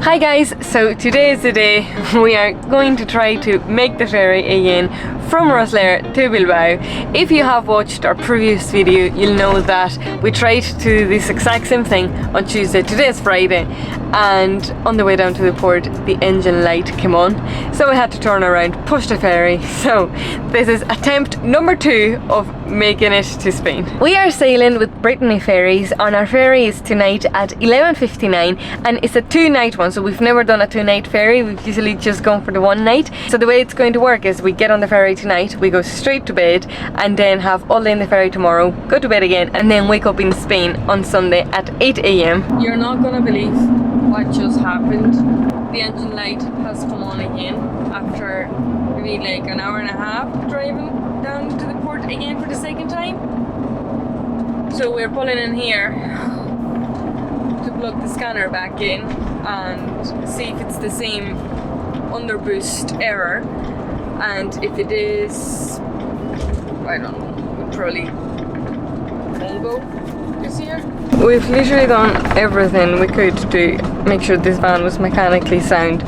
Hi guys, so today is the day we are going to try to make the ferry again from Rosslare to Bilbao. If you have watched our previous video, you'll know that we tried to do this exact same thing on Tuesday. Today is Friday, and on the way down to the port the engine light came on, so we had to turn around, push the ferry. So this is attempt number 2 of making it to Spain. We are sailing with Brittany Ferries, and our ferry is tonight at 11:59, and it's a 2-night one, so we've never done a 2-night ferry. We've usually just gone for the 1 night. So the way it's going to work is we get on the ferry tonight, we go straight to bed, and then have all day in the ferry tomorrow, go to bed again, and then wake up in Spain on Sunday at 8 AM. You're not gonna believe what just happened. The engine light has come on again after maybe like an hour and a half driving down to the port again for the second time. So we're pulling in here to plug the scanner back in and see if it's the same underboost error, and if it is, I don't know, we'll probably won't go this year. We've literally done everything we could to make sure this van was mechanically sound.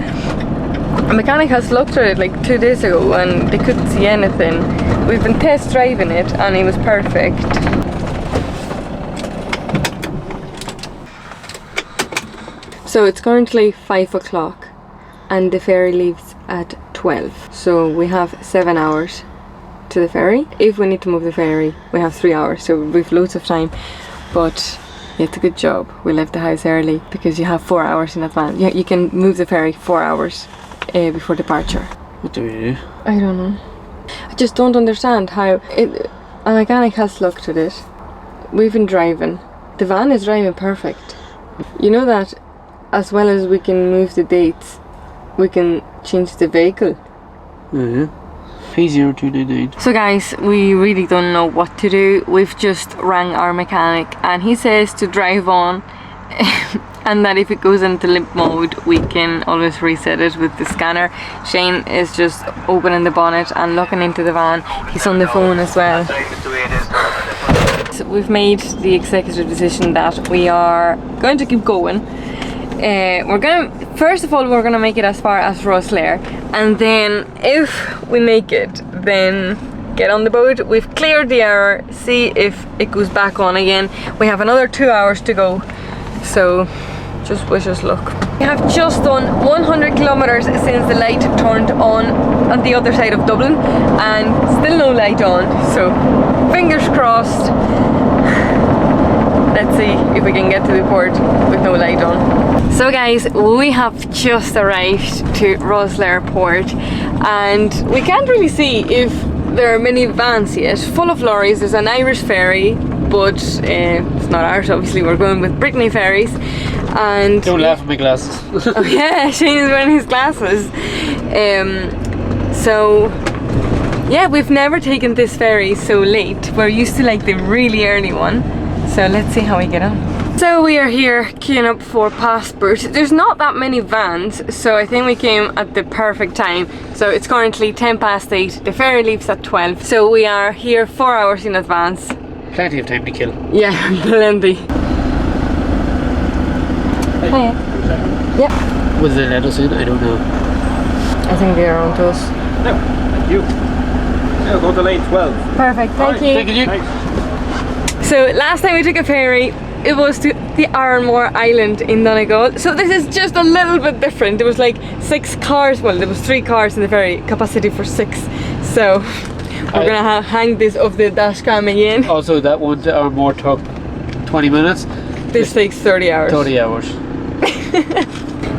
A mechanic has looked at it like 2 days ago and they couldn't see anything. We've been test driving it and it was perfect. So it's currently 5 o'clock and the ferry leaves at 12. So we have 7 hours to the ferry. If we need to move the ferry, we have 3 hours, so we've loads of time. But yeah, it's a good job we left the house early, because you have 4 hours in advance. You can move the ferry 4 hours before departure. What do we do? I don't know. I just don't understand how a mechanic has looked at it. We've been driving. The van is driving perfect. You know that as well as we can move the dates, we can change the vehicle. Yeah. P0299. So guys, we really don't know what to do. We've just rang our mechanic and he says to drive on and that if it goes into limp mode we can always reset it with the scanner. Shane is just opening the bonnet and looking into the van. He's on the phone as well. So we've made the executive decision that we are going to keep going. First of all, we're gonna make it as far as Rosslare, and then if we make it, then get on the boat. We've cleared the error, see if it goes back on again. We have another 2 hours to go, so just wish us luck. We have just done 100 kilometers since the light turned on the other side of Dublin, and still no light on, so fingers crossed. Let's see if we can get to the port with no light on. So guys, we have just arrived to Rosslare port, and we can't really see if there are many vans yet. Full of lorries. There's an Irish ferry, but it's not ours, obviously. We're going with Brittany Ferries. And don't laugh at my glasses. Oh yeah, Shane is wearing his glasses. So yeah, we've never taken this ferry so late. We're used to like the really early one. So let's see how we get on. So we are here queuing up for passport. There's not that many vans, so I think we came at the perfect time. So it's currently 8:10. The ferry leaves at 12. So we are here 4 hours in advance. Plenty of time to kill. Yeah, plenty. Hiya. Yep. Will they let us in? I don't know. I think they're on to us. No, thank you. Now go to lane 12. Perfect, thank you. Thank you. Thanks. So last time we took a ferry, it was to the Ironmore Island in Donegal. So this is just a little bit different. There was like 6 cars, well there was 3 cars in the ferry, capacity for 6. So we're gonna hang this off the dash cam again. Also that one to Ironmore took 20 minutes. This takes 30 hours. 30 hours.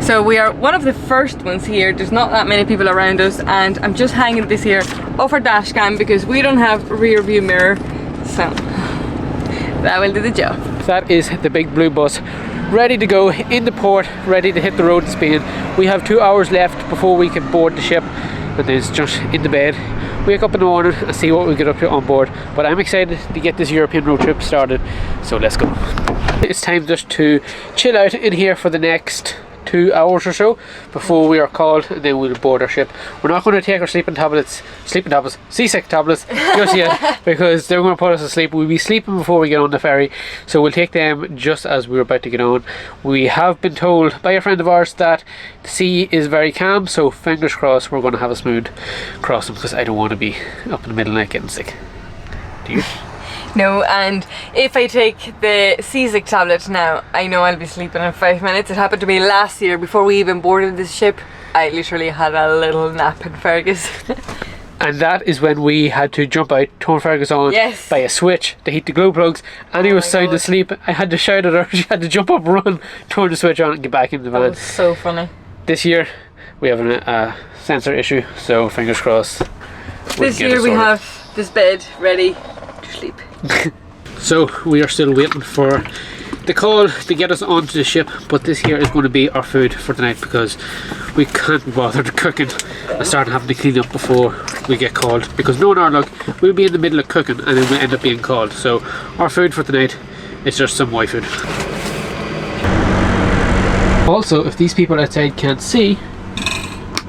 So we are one of the first ones here. There's not that many people around us, and I'm just hanging this here off our dash cam because we don't have rear view mirror. So that will do the job. That is the big blue bus, ready to go in the port, ready to hit the road in Spain. We have 2 hours left before we can board the ship, and then it's just into bed, wake up in the morning and see what we get up to on board. But I'm excited to get this European road trip started, so let's go. It's time just to chill out in here for the next 2 hours or so before we are called, and then we'll board our ship. We're not going to take our seasick tablets just yet because they're going to put us to sleep. We'll be sleeping before we get on the ferry, so we'll take them just as we're about to get on. We have been told by a friend of ours that the sea is very calm, so fingers crossed we're going to have a smooth crossing, because I don't want to be up in the middle of the night getting sick. Do you? No, and if I take the 𝗓𝗔𝗣𝗢𝗢 tablet now, I know I'll be sleeping in 5 minutes. It happened to me last year before we even boarded this ship. I literally had a little nap in Fergus. And that is when we had to jump out, turn Fergus on by a switch to heat the glow plugs, and he was sound asleep. I had to shout at her, she had to jump up, run, turn the switch on and get back in the van. That was so funny. This year we have a sensor issue, so fingers crossed. This year we have this bed ready to sleep. So we are still waiting for the call to get us onto the ship, but this here is going to be our food for the night, because we can't be bothered cooking and start having to clean up before we get called, because knowing our luck, we'll be in the middle of cooking and then we'll end up being called. So our food for the night is just some white food. Also, if these people outside can't see,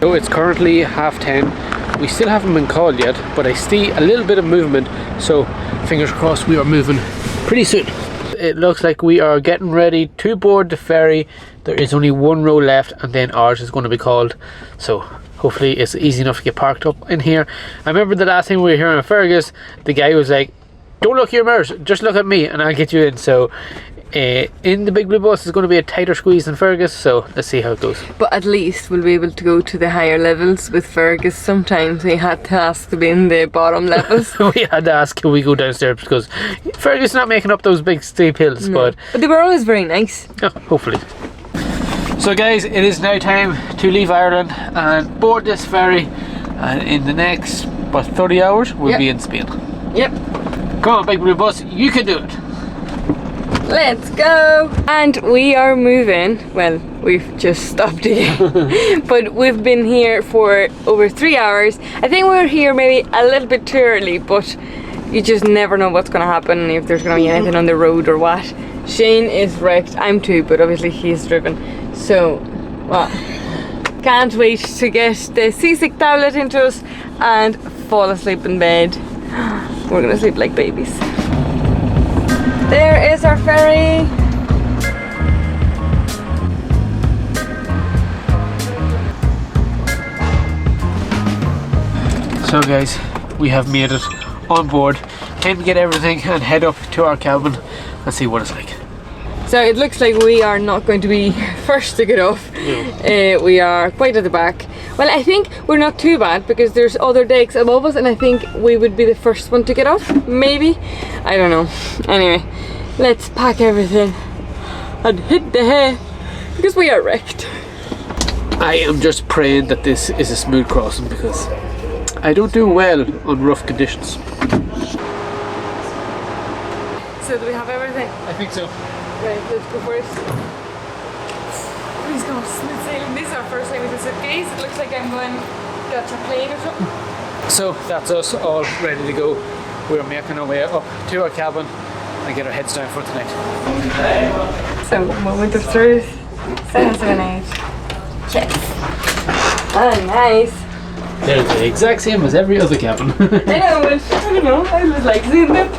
so it's currently 10:30. We still haven't been called yet, but I see a little bit of movement, so fingers crossed we are moving pretty soon. It looks like we are getting ready to board the ferry. There is only one row left, and then ours is going to be called, so hopefully it's easy enough to get parked up in here. I remember the last time we were here in Fergus, the guy was like, "Don't look at your mirrors, just look at me and I'll get you in." So in the big blue bus is going to be a tighter squeeze than Fergus, so let's see how it goes. But at least we'll be able to go to the higher levels. With Fergus, sometimes we had to ask to be in the bottom levels. We had to ask, can we go downstairs, because Fergus is not making up those big steep hills. No. But they were always very nice. Yeah, hopefully. So guys, it is now time to leave Ireland and board this ferry, and in the next 30 hours we'll be in Spain. Yep. Come on, big blue bus, you can do it. Let's go! And we are moving. Well, we've just stopped again. But we've been here for over 3 hours. I think we were here maybe a little bit too early, but you just never know what's going to happen, if there's going to be anything on the road or what. Shane is wrecked. I'm too, but obviously he's driven. So, well, can't wait to get the 𝗓𝗔𝗣𝗢𝗢 tablet into us and fall asleep in bed. We're going to sleep like babies. There is our ferry. So guys, we have made it on board. Time to get everything and head up to our cabin and see what it's like. So it looks like we are not going to be first to get off. No. We are quite at the back. Well, I think we're not too bad, because there's other decks above us, and I think we would be the first one to get off, maybe. I don't know. Anyway, let's pack everything and hit the hay, because we are wrecked. I am just praying that this is a smooth crossing, because I don't do well on rough conditions. So do we have everything? I think so. Right, let's go first. Please go smooth sailing. This is our first time with the suitcase. It looks like I'm going to catch a plane or something. So that's us all ready to go. We're making our way up to our cabin and get our heads down for tonight. So, moment of truth. 778. Check. Oh, nice. They're the exact same as every other cabin. I know, but I don't know. I was like seeing them.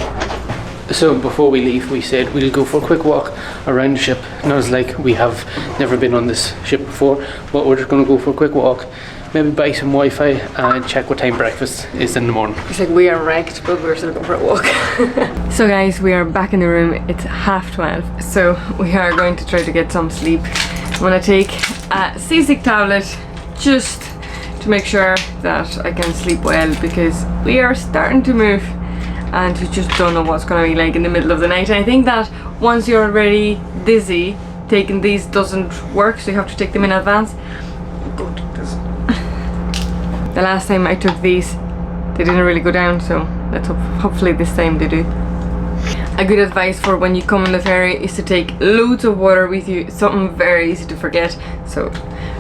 So before we leave, we said we'll go for a quick walk around the ship. And I was like, we have never been on this ship before, but we're just going to go for a quick walk, maybe buy some Wi-Fi and check what time breakfast is in the morning. It's like we are wrecked, but we're still going for a walk. So guys, we are back in the room. It's 12:30, so we are going to try to get some sleep. I'm going to take a 𝗓𝗔𝗣𝗢𝗢𝗢 tablet just to make sure that I can sleep well, because we are starting to move and we just don't know what's going to be like in the middle of the night. And I think that once you're already dizzy, taking these doesn't work, so you have to take them in advance. The last time I took these, they didn't really go down, so let's hopefully this time they do. A good advice for when you come on the ferry is to take loads of water with you. Something very easy to forget, so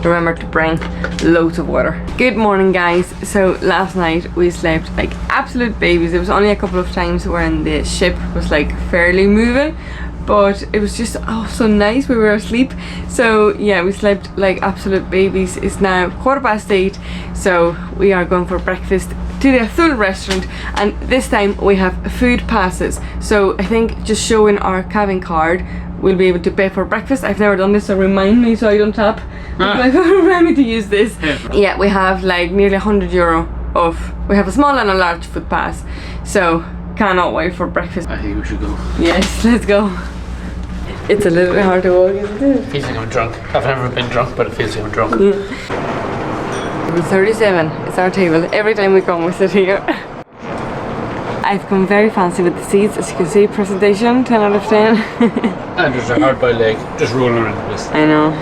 remember to bring loads of water. Good morning guys. So last night we slept like absolute babies. There was only a couple of times when the ship was like fairly moving, but it was just so nice. We were asleep, so yeah, we slept like absolute babies. It's now 8:15, so we are going for breakfast to the 𝗏𝗏 restaurant, and this time we have food passes. So I think just showing our cabin card, we'll be able to pay for breakfast. I've never done this, so remind me so I don't tap. Remind me to use this. Yeah, we have like nearly €100 off. We have a small and a large food pass, so cannot wait for breakfast. I think we should go. Yes, let's go. It's a little bit hard to walk, isn't it? Feels like I'm drunk. I've never been drunk, but it feels like I'm drunk. Table 37 is our table. Every time we come, we sit here. I've come very fancy with the seats, as you can see. Presentation, 10 out of 10. And there's a hard boiled egg just rolling around the place. I know.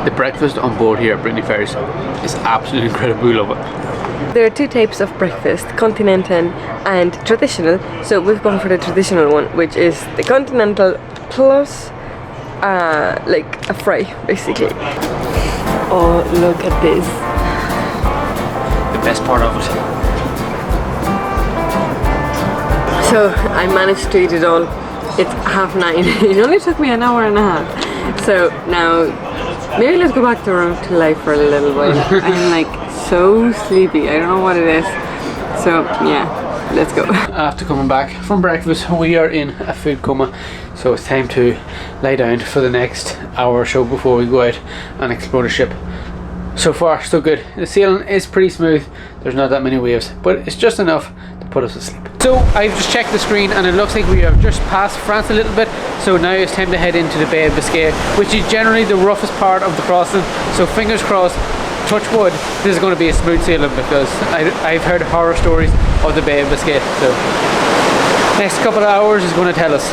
The breakfast on board here at Brittany Ferries is absolutely incredible. We love it. There are two types of breakfast, continental and traditional. So we've gone for the traditional one, which is the continental plus like a fry, basically. Oh, look at this. The best part of it. So I managed to eat it all. It's 9:30. It only took me an hour and a half. So now maybe let's go back to room to life for a little while. I'm like so sleepy. I don't know what it is. So yeah, let's go. After coming back from breakfast, we are in a food coma, so it's time to lie down for the next hour or so before we go out and explore the ship. So far, so good. The sailing is pretty smooth. There's not that many waves, but it's just enough to put us to sleep. So I've just checked the screen, and it looks like we have just passed France a little bit. So now it's time to head into the Bay of Biscay, which is generally the roughest part of the crossing. So fingers crossed, touch wood, this is going to be a smooth sailing, because I've heard horror stories of the Bay of Biscay. So next couple of hours is going to tell us.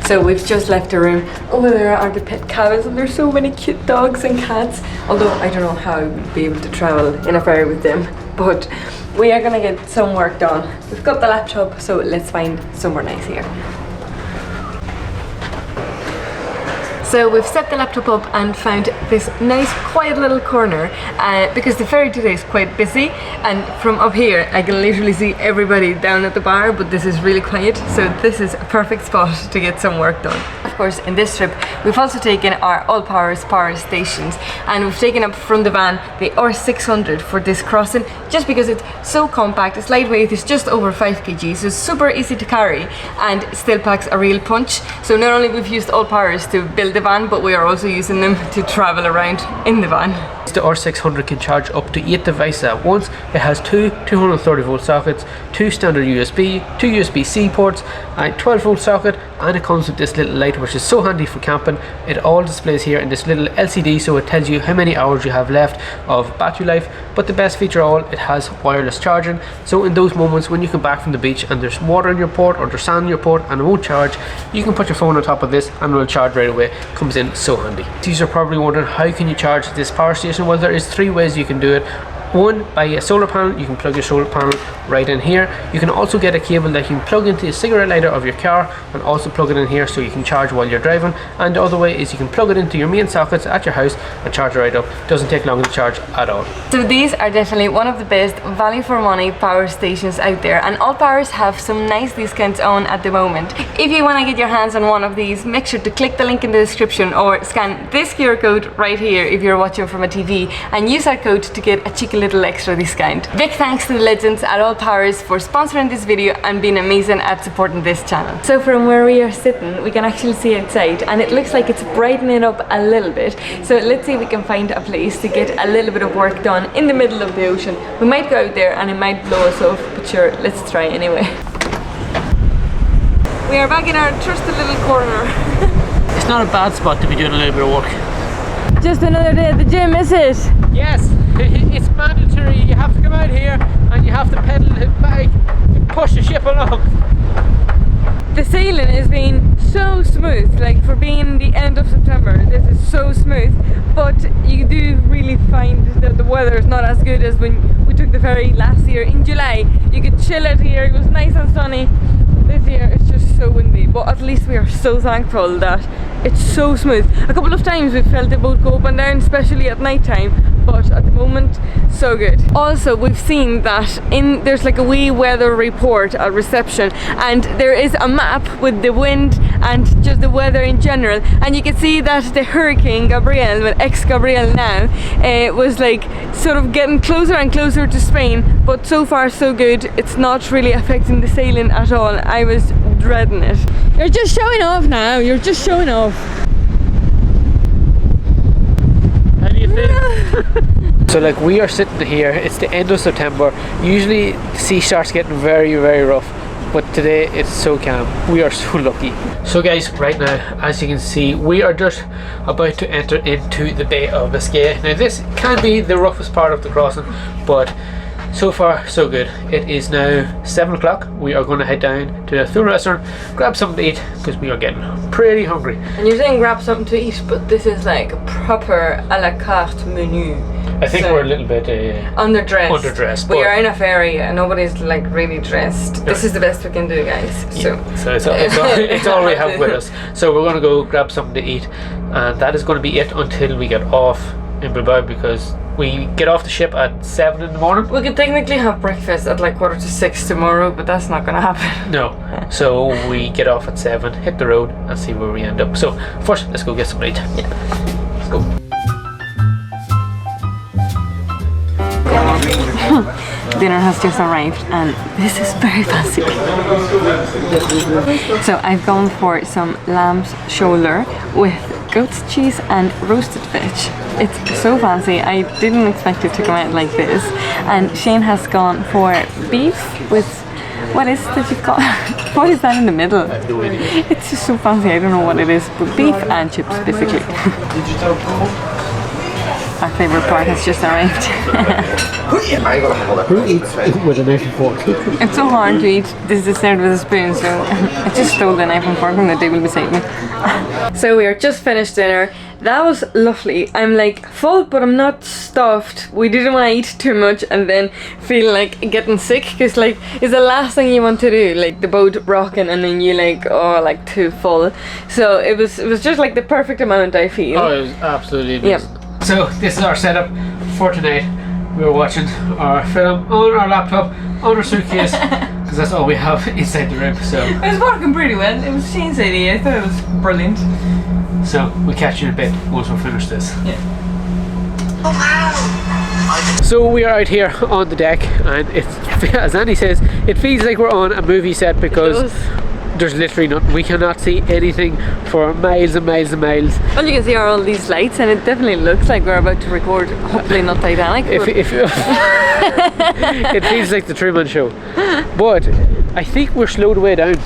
So we've just left the room. Over there are the pet cabins, and there's so many cute dogs and cats. Although I don't know how I would be able to travel in a ferry with them. But we are gonna get some work done. We've got the laptop, so let's find somewhere nice here. So we've set the laptop up and found this nice quiet little corner because the ferry today is quite busy, and from up here I can literally see everybody down at the bar, but this is really quiet, so this is a perfect spot to get some work done. Of course, in this trip we've also taken our all-powers power stations, and we've taken up from the van the R600 for this crossing, just because it's so compact, it's lightweight, it's just over 5 kg, so it's super easy to carry and still packs a real punch. So not only we've used all powers to build the van, but we are also using them to travel around in the van. The R600 can charge up to 8 devices at once. It has two 230 volt sockets, two standard USB, two USB-C ports, a 12 volt socket, and it comes with this little light, which is so handy for camping. It all displays here in this little LCD, so it tells you how many hours you have left of battery life. But the best feature of all, it has wireless charging, so in those moments when you come back from the beach and there's water in your port or there's sand in your port and it won't charge, you can put your phone on top of this and it will charge right away. Comes in so handy. These are probably wondering, how can you charge this power station? Well, there is 3 ways you can do it. One, by a solar panel. You can plug your solar panel right in here. You can also get a cable that you can plug into a cigarette lighter of your car and also plug it in here so you can charge while you're driving. And the other way is you can plug it into your main sockets at your house and charge it right up. Doesn't take long to charge at all. So these are definitely one of the best value for money power stations out there, and all powers have some nice discounts on at the moment. If you want to get your hands on one of these, make sure to click the link in the description or scan this QR code right here if you're watching from a TV, and use our code to get a cheeky little extra discount. Big thanks to the legends at All Powers for sponsoring this video and being amazing at supporting this channel. So from where we are sitting, we can actually see outside, and it looks like it's brightening up a little bit. So let's see if we can find a place to get a little bit of work done in the middle of the ocean. We might go out there and it might blow us off, but sure, let's try anyway. We are back in our trusted little corner. It's not a bad spot to be doing a little bit of work. Just another day at the gym, is it? Yes, it's mandatory. You have to come out here and you have to pedal it back and push the ship along. The sailing has been so smooth, like for being the end of September, this is so smooth, but you do really find that the weather is not as good as when we took the ferry last year in July. You could chill out here, it was nice and sunny. This year it's just so windy, but at least we are so thankful that it's so smooth. A couple of times we felt the boat go up and down, especially at night time, but at the moment, so good. Also, we've seen that there's like a wee weather report at reception, and there is a map with the wind and just the weather in general, and you can see that the hurricane Gabrielle, well, ex-Gabrielle now, was like sort of getting closer and closer to Spain, but so far so good. It's not really affecting the sailing at all. I was dreading it. You're just showing off now, you're just showing off. How do you feel? So like, we are sitting here, it's the end of September. Usually the sea starts getting very, very rough, but today it's so calm. We are so lucky. So guys, right now, as you can see, we are just about to enter into the Bay of Biscay. Now this can be the roughest part of the crossing, but so far so good. It is now 7 o'clock. We are going to head down to the 𝗏 restaurant, grab something to eat, because we are getting pretty hungry. And you're saying grab something to eat, but this is like a proper a la carte menu. I think so we're a little bit underdressed. We are in a ferry and nobody's like really dressed. This is the best we can do, guys. So it's all we have with us. So we're going to go grab something to eat, and that is going to be it until we get off in Bilbao, because we get off the ship at 7 in the morning. We could technically have breakfast at like 5:45 tomorrow, but that's not gonna happen. No. So we get off at 7, hit the road, and see where we end up. So first, let's go get something to eat. Yeah. Let's go. Dinner has just arrived, and this is very fancy. So I've gone for some lamb's shoulder with goat's cheese and roasted fish. It's so fancy. I didn't expect it to come out like this. And Shane has gone for beef with, what is that you call? What is that in the middle? I have no idea. It's just so fancy. I don't know what it is, but beef and chips basically. Our favourite part has just arrived. Who eats with a knife and fork? It's so hard to eat this dessert with a spoon, so I just stole the knife and fork from the table beside me. So we are just finished dinner. That was lovely. I'm like full, but I'm not stuffed. We didn't want to eat too much and then feel like getting sick, because like it's the last thing you want to do, like the boat rocking and then you like, oh, like too full. So it was just like the perfect amount, I feel. Oh, it was absolutely amazing. Yep. So this is our setup for tonight. We were watching our film on our laptop, on our suitcase, because that's all we have inside the room. So it was working pretty well. It was Shane's idea. I thought it was brilliant. So we'll catch you in a bit once we're finished this. Yeah. Oh wow! So we are out here on the deck, and it's, as Andy says, it feels like we're on a movie set, because there's literally nothing. We cannot see anything for miles and miles and miles. All you can see are all these lights, and it definitely looks like we're about to record, hopefully not Titanic. If it feels like the Truman Show. But I think we're slowed way down.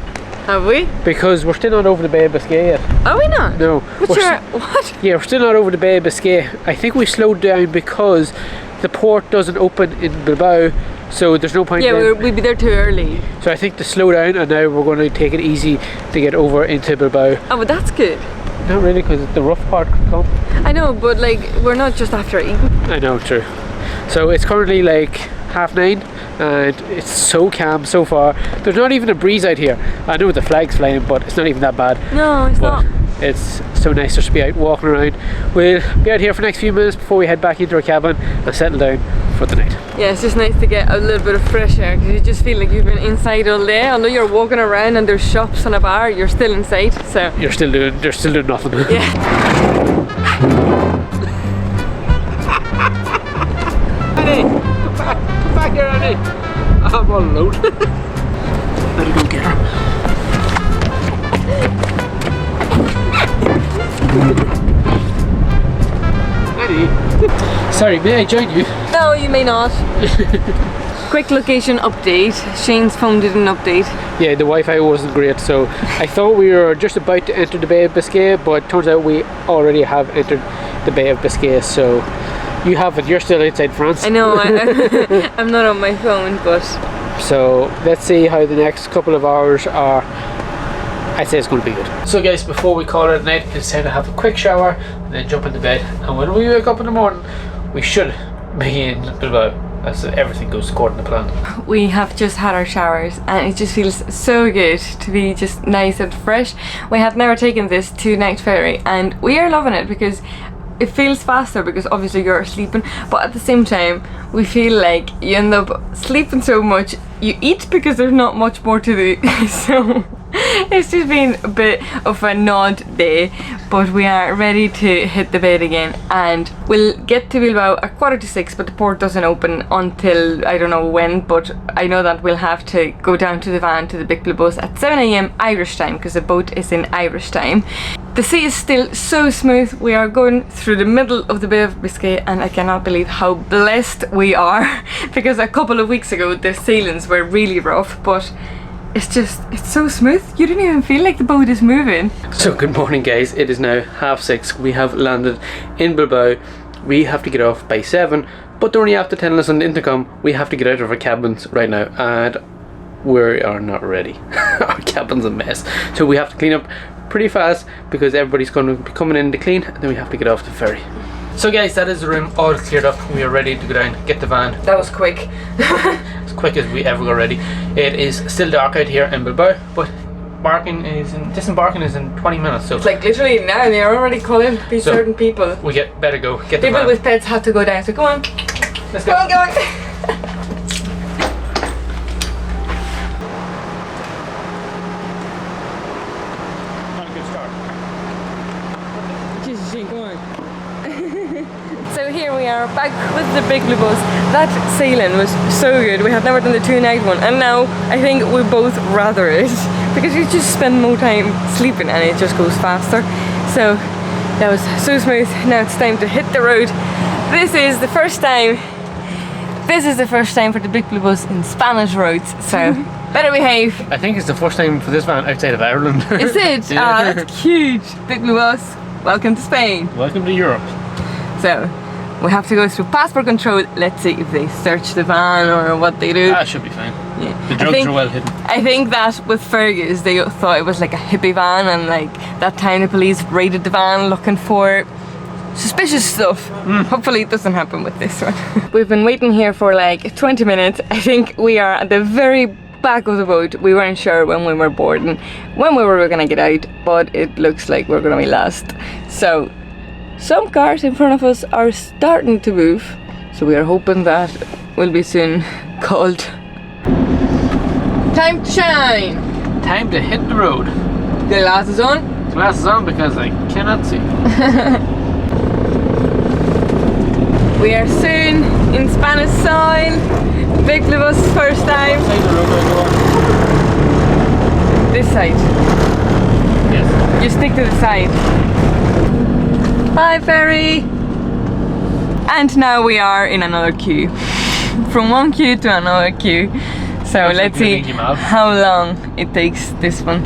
Have we? Because we're still not over the Bay of Biscay yet. Are we not? No. What? Yeah, we're still not over the Bay of Biscay. I think we slowed down because the port doesn't open in Bilbao, so there's no point. Yeah, we'd be there too early. So I think to slow down, and now we're going to take it easy to get over into Bilbao. Oh, but that's good. Not really, because the rough part could come. I know, but like we're not just after eating. I know, true. So it's currently like 9:30, and it's so calm so far. There's not even a breeze out here. I know the flag's flying, but it's not even that bad. No, it's not. It's so nice just to be out walking around. We'll be out here for the next few minutes before we head back into our cabin and settle down for the night. Yeah, it's just nice to get a little bit of fresh air, because you just feel like you've been inside all day. Although you're walking around and there's shops and a bar, you're still inside. So you're still doing nothing. Yeah. Annie, come back here, Annie. I'm all alone. Better go get her. Annie, sorry, may I join you? No, you may not. Quick location update. Shane's phone didn't update. Yeah, the Wi-Fi wasn't great, so I thought we were just about to enter the Bay of Biscay, but turns out we already have entered the Bay of Biscay. So you haven't. You're still outside France. I know. I'm not on my phone, but so let's see how the next couple of hours are. I'd say it's going to be good. So guys, before we call it a night, it's time to have a quick shower and then jump into bed. And when we wake up in the morning, we should be in Bilbao, as everything goes according to plan. we have just had our showers, and it just feels so good to be just nice and fresh. We have never taken this to Night Ferry, and we are loving it, because it feels faster because obviously you're sleeping, but at the same time we feel like you end up sleeping so much, you eat because there's not much more to do. So it's just been a bit of an odd day, but we are ready to hit the bed again, and we'll get to Bilbao at 5:45, but the port doesn't open until I don't know when, but I know that we'll have to go down to the van to the Big Blue Bus at 7 AM Irish time, because the boat is in Irish time. The sea is still so smooth. We are going through the middle of the Bay of Biscay, and I cannot believe how blessed we are because a couple of weeks ago the sailings were really rough, but it's so smooth. You don't even feel like the boat is moving. So good morning guys, it is now 6:30. We have landed in Bilbao. We have to get off by 7, but they're only after telling us on the intercom we have to get out of our cabins right now, and we are not ready. Our cabin's a mess, so we have to clean up pretty fast because everybody's going to be coming in to clean, and then we have to get off the ferry. So guys, that is the room all cleared up. We are ready to go down, get the van. That was quick. As quick as we ever got ready. It is still dark out here in Bilbao, but disembarking is in 20 minutes. So it's like literally now they're already calling these certain people. We better go get the van. People with pets have to go down. So go on, let's go. Go on. So here we are back with the Big Blue Bus. That sailing was so good. We had never done the 2-night one, and now I think we both rather it because you just spend more time sleeping and it just goes faster. So that was so smooth. Now it's time to hit the road. This is the first time for the Big Blue Bus in Spanish roads, so better behave. I think it's the first time for this van outside of Ireland. Is it? Yeah. Ah, that's huge. Big Blue Bus, welcome to Spain. Welcome to Europe. So we have to go through passport control. Let's see if they search the van or what they do. That should be fine. Yeah. The drugs are well hidden. I think that with Fergus they thought it was like a hippie van, and like that time the police raided the van looking for suspicious stuff. Hopefully it doesn't happen with this one. We've been waiting here for like 20 minutes. I think we are at the very back of the boat. We weren't sure when we were boarding, when we were gonna get out, but it looks like we're gonna be last. So some cars in front of us are starting to move, so we are hoping that we'll be soon called. Time to shine! Time to hit the road. The glasses on? Glasses on because I cannot see. We are soon in Spanish soil. Big Blue Bus first time. This side. Yes. You stick to the side. Bye Ferry! And now we are in another queue. From one queue to another queue. So let's see how long it takes this time.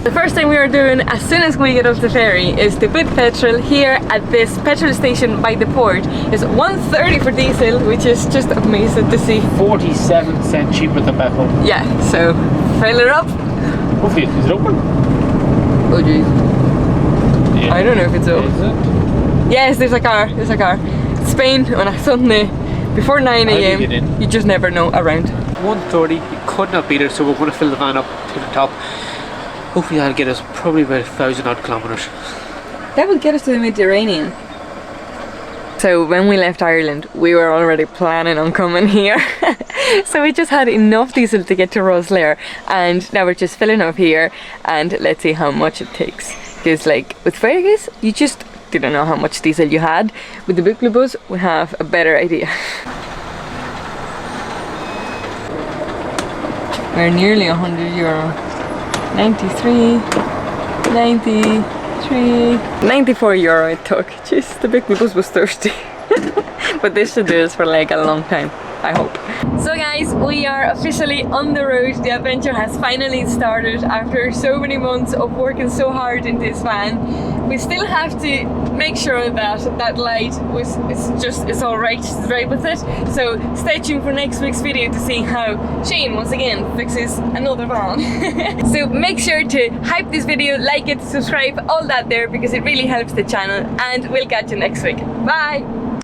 The first thing we are doing as soon as we get off the ferry is to put petrol here at this petrol station by the port. It's 1.30 for diesel, which is just amazing to see. 47 cents cheaper than back home. Yeah, so fill it up. Hopefully, is it open? Oh jeez. Yeah. I don't know if it's open. Is it? Yes, there's a car. Spain on a Sunday before 9 AM. You just never know around. 1.30, you could not beat it, so we're going to fill the van up to the top. Hopefully that'll get us probably about 1,000 odd kilometres. That would get us to the Mediterranean. So when we left Ireland, we were already planning on coming here. So we just had enough diesel to get to Rosslare, and now we're just filling up here, and let's see how much it takes. Because like with Fergus, you just didn't know how much diesel you had. With the Big Blue Bus, we have a better idea. We're nearly €100. 93, 93, 94 euro it took. Jeez, the Big Blue Bus was thirsty. But this should do us for like a long time, I hope. So guys, we are officially on the road. The adventure has finally started after so many months of working so hard in this van. We still have to make sure that that light is alright to drive with it. So stay tuned for next week's video to see how Shane once again fixes another van. So make sure to hype this video, like it, subscribe, all that there, because it really helps the channel, and we'll catch you next week. Bye!